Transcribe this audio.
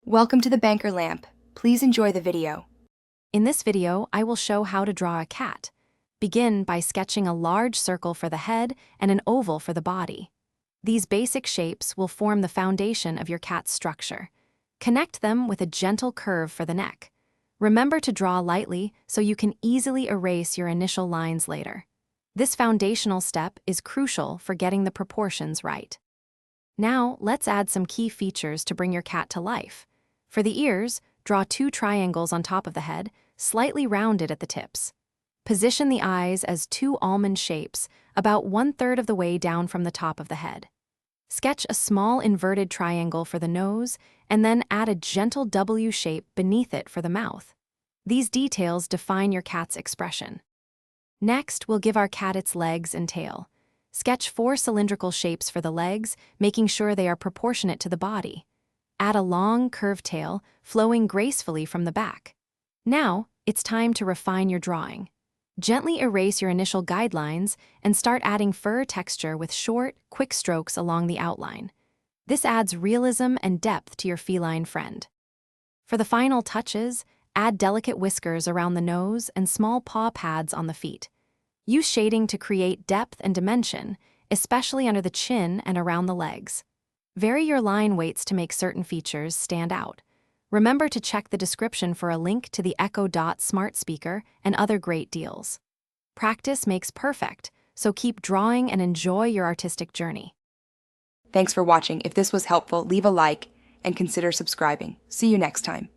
Welcome to the Banker Lamp. Please enjoy the video. In this video, I will show how to draw a cat. Begin by sketching a large circle for the head and an oval for the body. These basic shapes will form the foundation of your cat's structure. Connect them with a gentle curve for the neck. Remember to draw lightly so you can easily erase your initial lines later. This foundational step is crucial for getting the proportions right. Now, let's add some key features to bring your cat to life. For the ears, draw 2 triangles on top of the head, slightly rounded at the tips. Position the eyes as 2 almond shapes, about 1/3 of the way down from the top of the head. Sketch a small inverted triangle for the nose, and then add a gentle W shape beneath it for the mouth. These details define your cat's expression. Next, we'll give our cat its legs and tail. Sketch 4 cylindrical shapes for the legs, making sure they are proportionate to the body. Add a long, curved tail, flowing gracefully from the back. Now, it's time to refine your drawing. Gently erase your initial guidelines and start adding fur texture with short, quick strokes along the outline. This adds realism and depth to your feline friend. For the final touches, add delicate whiskers around the nose and small paw pads on the feet. Use shading to create depth and dimension, especially under the chin and around the legs. Vary your line weights to make certain features stand out. Remember to check the description for a link to the Echo Dot smart speaker and other great deals. Practice makes perfect, so keep drawing and enjoy your artistic journey. Thanks for watching. If this was helpful, leave a like and consider subscribing. See you next time.